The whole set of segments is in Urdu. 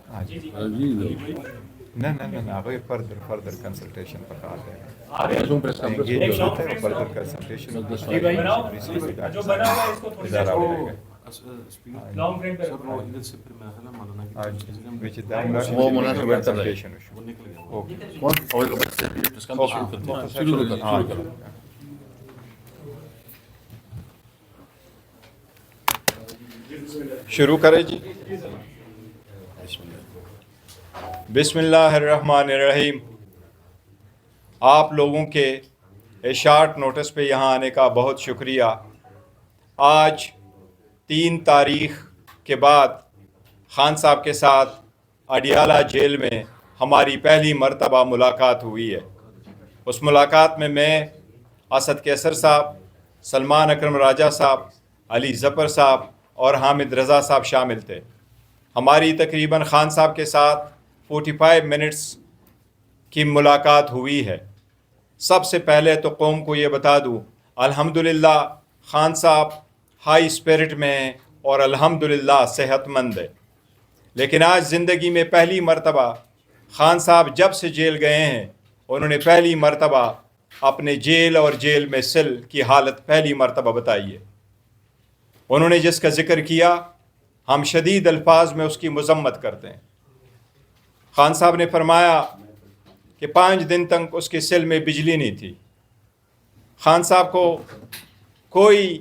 ہاں جی نہ آگے فردر کنسلٹیشن پر کہا جائے گا فردر کنسلٹیشن ادارہ ہو جائے گا شروع کرے جی. بسم اللہ الرحمن الرحیم. آپ لوگوں کے شارٹ نوٹس پہ یہاں آنے کا بہت شکریہ. آج 3 تاریخ کے بعد خان صاحب کے ساتھ اڈیالہ جیل میں ہماری پہلی مرتبہ ملاقات ہوئی ہے. اس ملاقات میں اسد کیسر صاحب، سلمان اکرم راجہ صاحب، علی ظفر صاحب اور حامد رضا صاحب شامل تھے. ہماری تقریباً خان صاحب کے ساتھ 45 منٹس کی ملاقات ہوئی ہے. سب سے پہلے تو قوم کو یہ بتا دوں، الحمدللہ خان صاحب ہائی اسپرٹ میں ہیں اور الحمدللہ صحت مند ہے. لیکن آج زندگی میں پہلی مرتبہ خان صاحب جب سے جیل گئے ہیں، انہوں نے پہلی مرتبہ اپنے جیل اور جیل میں سل کی حالت پہلی مرتبہ بتائی ہے. انہوں نے جس کا ذکر کیا، ہم شدید الفاظ میں اس کی مذمت کرتے ہیں. خان صاحب نے فرمایا کہ 5 دن تک اس کے سیل میں بجلی نہیں تھی. خان صاحب کو کوئی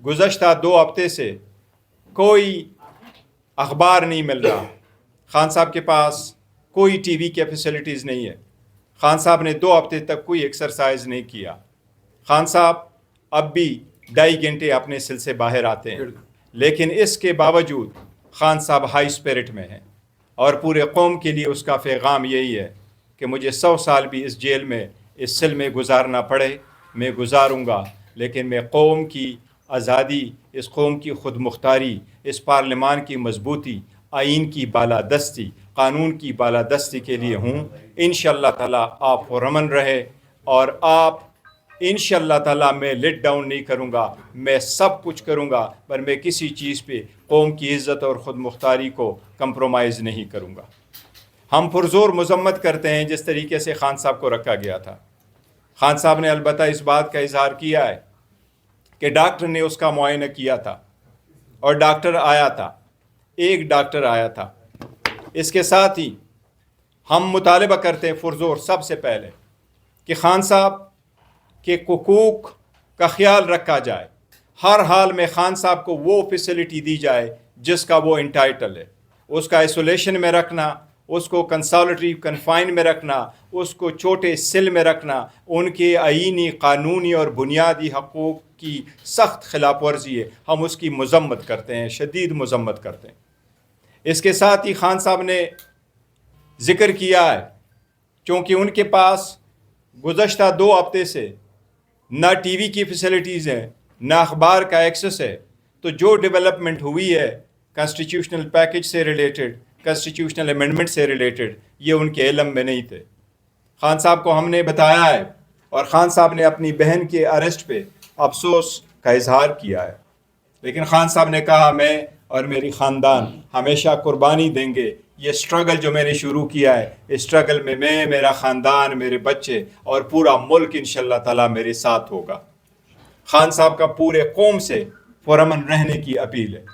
گزشتہ 2 ہفتے سے کوئی اخبار نہیں مل رہا. خان صاحب کے پاس کوئی ٹی وی کی فیسلٹیز نہیں ہے. خان صاحب نے 2 ہفتے تک کوئی ایکسرسائز نہیں کیا. خان صاحب اب بھی 2.5 گھنٹے اپنے سیل سے باہر آتے ہیں، لیکن اس کے باوجود خان صاحب ہائی اسپرٹ میں ہیں. اور پورے قوم کے لیے اس کا پیغام یہی ہے کہ مجھے 100 سال بھی اس جیل میں اس سیل میں گزارنا پڑے، میں گزاروں گا، لیکن میں قوم کی آزادی، اس قوم کی خود مختاری، اس پارلیمان کی مضبوطی، آئین کی بالادستی، قانون کی بالادستی کے لیے ہوں. انشاءاللہ تعالیٰ آپ پرامن رہے، اور آپ انشاءاللہ تعالیٰ میں لیٹ ڈاؤن نہیں کروں گا. میں سب کچھ کروں گا، پر میں کسی چیز پہ قوم کی عزت اور خود مختاری کو کمپرومائز نہیں کروں گا. ہم پرزور مذمت کرتے ہیں جس طریقے سے خان صاحب کو رکھا گیا تھا. خان صاحب نے البتہ اس بات کا اظہار کیا ہے کہ ڈاکٹر نے اس کا معائنہ کیا تھا اور ڈاکٹر آیا تھا، ایک ڈاکٹر آیا تھا. اس کے ساتھ ہی ہم مطالبہ کرتے ہیں پرزور سب سے پہلے کہ خان صاحب کے حقوق کا خیال رکھا جائے. ہر حال میں خان صاحب کو وہ فیسلٹی دی جائے جس کا وہ انٹائٹل ہے. اس کا آئسولیشن میں رکھنا، اس کو کنسالیٹری کنفائن میں رکھنا، اس کو چھوٹے سیل میں رکھنا، ان کے آئینی، قانونی اور بنیادی حقوق کی سخت خلاف ورزی ہے. ہم اس کی مذمت کرتے ہیں، شدید مذمت کرتے ہیں. اس کے ساتھ ہی خان صاحب نے ذکر کیا ہے چونکہ ان کے پاس گزشتہ 2 ہفتے سے نہ ٹی وی کی فیسلٹیز ہیں، نہ اخبار کا ایکسس ہے، تو جو ڈیولپمنٹ ہوئی ہے کانسٹیٹیوشنل پیکج سے ریلیٹڈ، کانسٹیٹیوشنل امینڈمنٹ سے ریلیٹڈ، یہ ان کے علم میں نہیں تھے. خان صاحب کو ہم نے بتایا ہے، اور خان صاحب نے اپنی بہن کے اریسٹ پہ افسوس کا اظہار کیا ہے. لیکن خان صاحب نے کہا میں اور میری خاندان ہمیشہ قربانی دیں گے. یہ اسٹرگل جو میں نے شروع کیا ہے، اس اسٹرگل میں میرا خاندان، میرے بچے اور پورا ملک انشاءاللہ تعالیٰ میرے ساتھ ہوگا. خان صاحب کا پورے قوم سے پرامن رہنے کی اپیل ہے.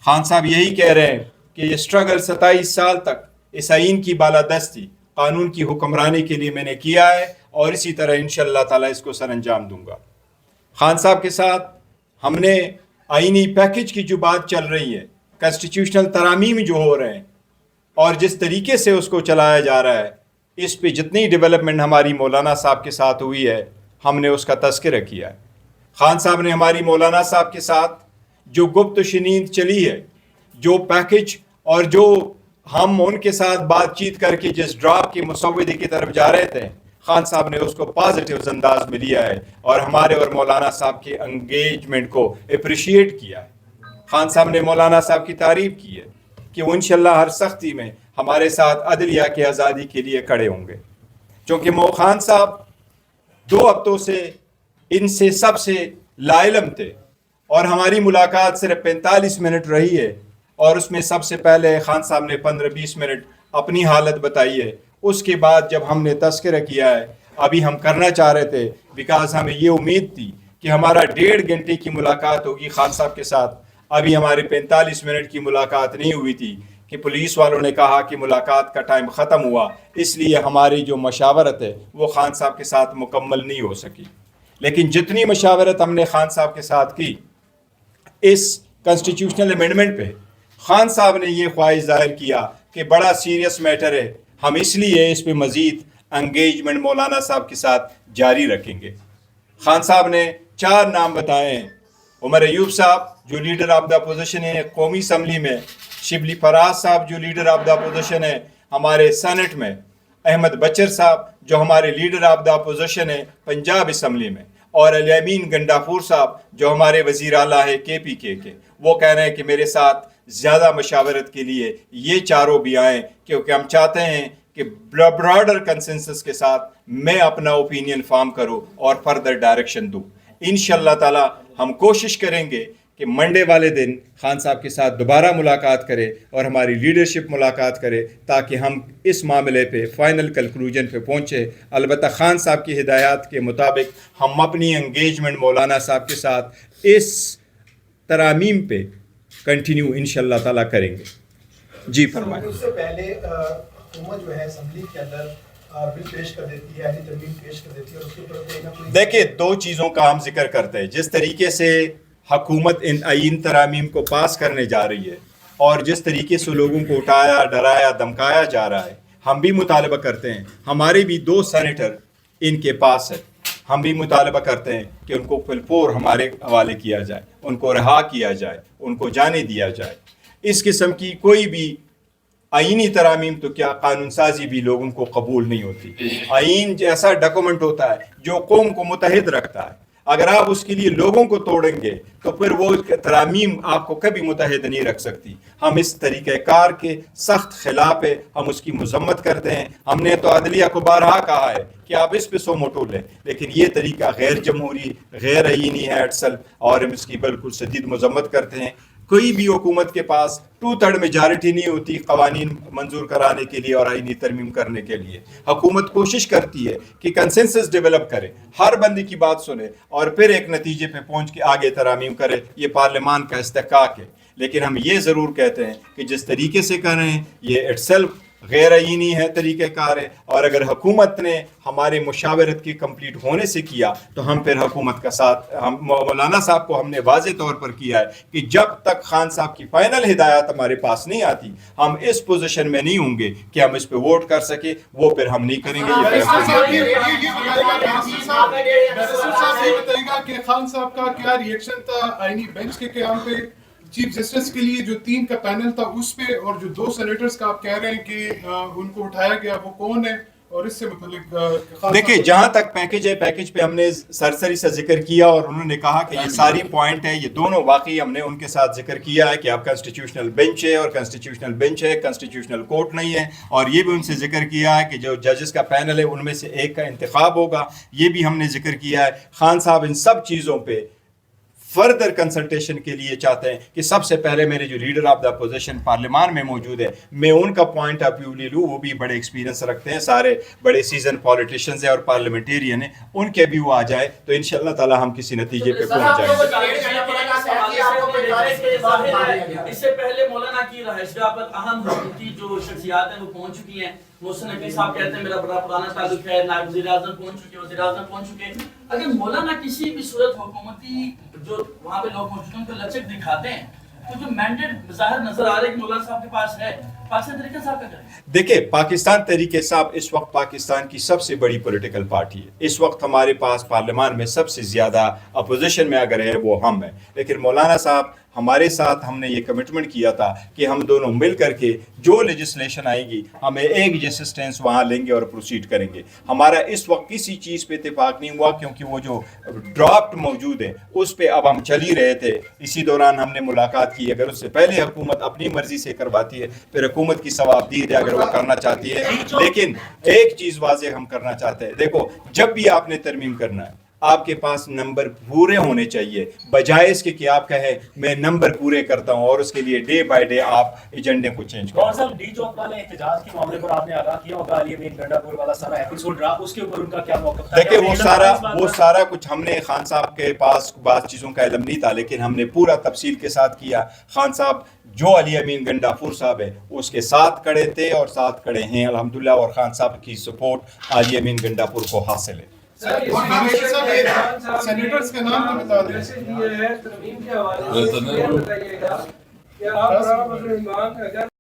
خان صاحب یہی کہہ رہے ہیں کہ یہ اسٹرگل 27 سال تک اس آئین کی بالادستی، قانون کی حکمرانی کے لیے میں نے کیا ہے، اور اسی طرح انشاءاللہ تعالیٰ اس کو سر انجام دوں گا. خان صاحب کے ساتھ ہم نے آئینی پیکج کی جو بات چل رہی ہے، کانسٹیٹیوشنل ترامیم جو ہو رہے ہیں اور جس طریقے سے اس کو چلایا جا رہا ہے، اس پہ جتنی ڈیولپمنٹ ہماری مولانا صاحب کے ساتھ ہوئی ہے ہم نے اس کا تذکرہ کیا ہے. خان صاحب نے ہماری مولانا صاحب کے ساتھ جو گپت و شنید چلی ہے، جو پیکج اور جو ہم ان کے ساتھ بات چیت کر کے جس ڈرافٹ کے مسودے کی طرف جا رہے تھے، خان صاحب نے اس کو پازیٹیو انداز میں لیا ہے اور ہمارے اور مولانا صاحب کے انگیجمنٹ کو اپریشیٹ کیا ہے. خان صاحب نے مولانا صاحب کی تعریف کی ہے کہ وہ انشاءاللہ ہر سختی میں ہمارے ساتھ عدلیہ کی آزادی کے لیے کھڑے ہوں گے. چونکہ خان صاحب 2 ہفتوں سے ان سے سب سے لا علم تھے، اور ہماری ملاقات صرف 45 منٹ رہی ہے. اور اس میں سب سے پہلے خان صاحب نے 15-20 منٹ اپنی حالت بتائی ہے. اس کے بعد جب ہم نے تذکرہ کیا ہے، ابھی ہم کرنا چاہ رہے تھے بیکاز ہمیں یہ امید تھی کہ ہمارا 1.5 گھنٹے کی ملاقات ہوگی خان صاحب کے ساتھ. ابھی ہمارے 45 منٹ کی ملاقات نہیں ہوئی تھی کہ پولیس والوں نے کہا کہ ملاقات کا ٹائم ختم ہوا، اس لیے ہماری جو مشاورت ہے وہ خان صاحب کے ساتھ مکمل نہیں ہو سکی. لیکن جتنی مشاورت ہم نے خان صاحب کے ساتھ کی اس کنسٹیٹیوشنل امینڈمنٹ پہ، خان صاحب نے یہ خواہش ظاہر کیا کہ بڑا سیریس میٹر ہے، ہم اس لیے اس پہ مزید انگیجمنٹ مولانا صاحب کے ساتھ جاری رکھیں گے. خان صاحب نے 4 نام بتائے ہیں. عمر ایوب صاحب جو لیڈر آف دا اپوزیشن ہے قومی اسمبلی میں، شبلی فراز صاحب جو لیڈر آف دا اپوزیشن ہے ہمارے سینٹ میں، احمد بچر صاحب جو ہمارے لیڈر آف دا اپوزیشن ہے پنجاب اسمبلی میں، اور علی امین گنڈافور صاحب جو ہمارے وزیر اعلیٰ ہے KPK کے. وہ کہہ رہے ہیں کہ میرے ساتھ زیادہ مشاورت کے لیے یہ چاروں بھی آئیں، کیونکہ ہم چاہتے ہیں کہ براڈر کنسنسس کے ساتھ میں اپنا اوپینین فارم کروں اور فردر ڈائریکشن دوں. انشاءاللہ تعالی ہم کوشش کریں گے کہ منڈے والے دن خان صاحب کے ساتھ دوبارہ ملاقات کرے اور ہماری لیڈرشپ ملاقات کرے تاکہ ہم اس معاملے پہ فائنل کنکلوژن پہ پہنچے. البتہ خان صاحب کی ہدایات کے مطابق ہم اپنی انگیجمنٹ مولانا صاحب کے ساتھ اس ترامیم پہ کنٹینیو انشاءاللہ تعالیٰ کریں گے. جی فرمائیں. اس سے پہلے حکومت جو ہے اسمبلی کے اندر بل پیش کر دیتی ہے، ترمیم پیش کر دیتی ہے، اور اس کے اوپر کوئی نہ کوئی دیکھیں 2 چیزوں کا ہم ذکر کرتے ہیں. جس طریقے سے حکومت ان آئین ترامیم کو پاس کرنے جا رہی ہے اور جس طریقے سے لوگوں کو اٹھایا ڈرایا دھمکایا جا رہا ہے، ہم بھی مطالبہ کرتے ہیں. ہمارے بھی 2 سینیٹر ان کے پاس ہیں، ہم بھی مطالبہ کرتے ہیں کہ ان کو فلپور ہمارے حوالے کیا جائے، ان کو رہا کیا جائے، ان کو جانے دیا جائے. اس قسم کی کوئی بھی آئینی ترامیم تو کیا قانون سازی بھی لوگوں کو قبول نہیں ہوتی. آئین جیسا ڈاکومنٹ ہوتا ہے جو قوم کو متحد رکھتا ہے. اگر آپ اس کے لیے لوگوں کو توڑیں گے تو پھر وہ ترامیم آپ کو کبھی متحد نہیں رکھ سکتی. ہم اس طریقہ کار کے سخت خلاف ہے، ہم اس کی مذمت کرتے ہیں. ہم نے تو عدلیہ کو بارہا کہا ہے کہ آپ اس پہ سو موٹو لیں، لیکن یہ طریقہ غیر جمہوری غیر آئینی ہے اٹسل، اور ہم اس کی بالکل شدید مذمت کرتے ہیں. کوئی بھی حکومت کے پاس 2/3 میجارٹی نہیں ہوتی قوانین منظور کرانے کے لیے اور آئینی ترمیم کرنے کے لیے. حکومت کوشش کرتی ہے کہ کنسنسس ڈیولپ کرے، ہر بندے کی بات سنے اور پھر ایک نتیجے پہ پہنچ کے آگے ترامیم کرے. یہ پارلیمان کا استحقاق ہے. لیکن ہم یہ ضرور کہتے ہیں کہ جس طریقے سے کر رہے ہیں یہ اٹسیلف غیر آئینی ہے طریقہ کار ہے، اور اگر حکومت نے ہمارے مشاورت کے کمپلیٹ ہونے سے کیا تو ہم پھر حکومت کا ساتھ، ہم مولانا صاحب کو ہم نے واضح طور پر کیا ہے کہ جب تک خان صاحب کی فائنل ہدایات ہمارے پاس نہیں آتی ہم اس پوزیشن میں نہیں ہوں گے کہ ہم اس پہ ووٹ کر سکے. وہ پھر ہم نہیں کریں گے. کہ خان صاحب کا کیا ریئیکشن تھا آئینی بینچ کے قیام پہ، چیف جسٹس کے لیے جو 3 کا پینل تھا اس پہ، اور جو 2 سینیٹرز کا آپ کہہ رہے ہیں کہ ان کو اٹھایا گیا، وہ کون ہے اور اس سے متعلق؟ دیکھیں جہاں تک پیکج ہے، پیکج پہ ہم نے سرسری سے ذکر کیا اور انہوں نے کہا کہ یہ ساری پوائنٹ ہے، یہ دونوں واقعی ہم نے ان کے ساتھ ذکر کیا ہے کہ آپ کنسٹیٹیوشنل بینچ ہے اور کنسٹیٹیوشنل بینچ ہے، کنسٹیٹیوشنل کورٹ نہیں ہے. اور یہ بھی ان سے ذکر کیا ہے کہ جو ججز کا پینل ہے ان میں سے ایک کا انتخاب ہوگا. یہ بھی ہم نے ذکر کیا ہے. خان صاحب ان سب چیزوں پہ فردر کنسلٹیشن کے لیے چاہتے ہیں کہ سب سے پہلے میرے جو لیڈر آف دا اپوزیشن پارلیمان میں موجود ہے میں ان کا پوائنٹ آف ویو لے لوں. وہ بھی بڑے ایکسپیرینس رکھتے ہیں، سارے بڑے سیزن پولیٹیشینز ہیں اور پارلیمنٹیرین ہیں. ان کے بھی وہ آ جائے تو انشاءاللہ تعالی ہم کسی نتیجے پہ پہنچ جائیں گے. اس سے پہلے مولانا کی رہائشگاہ پر اہم حکومتی جو شخصیات ہیں وہ پہنچ چکی ہیں. محسن نقوی صاحب کہتے ہیں میرا بڑا پرانا تعلق ہے، نائب وزیر اعظم پہنچ چکے، وزیر اعظم پہنچ چکے. اگر مولانا کسی بھی صورت حکومتی جو وہاں پہ لوگ موجود ہیں ان کو لچک دکھاتے ہیں تو جو مینڈیٹ ظاہر نظر آ رہا ہے کہ مولانا صاحب کے پاس ہے، پاکستان تحریک صاحب کا کریں. دیکھیں پاکستان تحریک صاحب اس وقت پاکستان کی سب سے بڑی پولیٹیکل پارٹی ہے. اس وقت ہمارے پاس پارلیمان میں سب سے زیادہ اپوزیشن میں اگر ہے وہ ہم ہیں. لیکن مولانا صاحب ہمارے ساتھ ہم نے یہ کمٹمنٹ کیا تھا کہ ہم دونوں مل کر کے جو لیجسلیشن آئے گی ہمیں ایک جیسے سٹینس وہاں لیں گے اور پروسیڈ کریں گے. ہمارا اس وقت کسی چیز پہ اتفاق نہیں ہوا کیونکہ وہ جو ڈرافٹ موجود ہے اس پہ اب ہم چل ہی رہے تھے. اسی دوران ہم نے ملاقات کی. اگر اس سے پہلے حکومت اپنی مرضی سے کرواتی ہے پھر حکومت کی ثوابدید ہے اگر وہ کرنا چاہتی ہے. لیکن ایک چیز واضح ہم کرنا چاہتے ہیں، دیکھو جب بھی آپ نے ترمیم کرنا ہے آپ کے پاس نمبر پورے ہونے چاہیے، بجائے اس کے کہ آپ کہیں میں نمبر پورے کرتا ہوں اور اس کے لیے ڈے بائی ڈے آپ ایجنڈے کو چینج کریں۔ اور صاحب ڈی چوک والے احتجاج کے معاملے پر آپ نے آگاہ کیا ہوگا، علی امین گنڈا پور والا سارا ایپیسوڈ رہا، اس کے اوپر ان کا کیا موقف تھا؟ دیکھیں وہ سارا کچھ ہم نے خان صاحب کے پاس بعض چیزوں کا علم نہیں تھا، لیکن ہم نے پورا تفصیل کے ساتھ کیا۔ خان صاحب جو علی امین گنڈا پور صاحب ہے اس کے ساتھ کھڑے تھے اور ساتھ کھڑے ہیں الحمدللہ، اور خان صاحب کی سپورٹ علی امین گنڈا پور کو حاصل ہے۔ اور ہمیشہ صاحب سینیٹرز کا نام تو بتا دیں۔ میسج یہ ہے ترمیم کے حوالے سے یہ بتائیے گا کہ آپ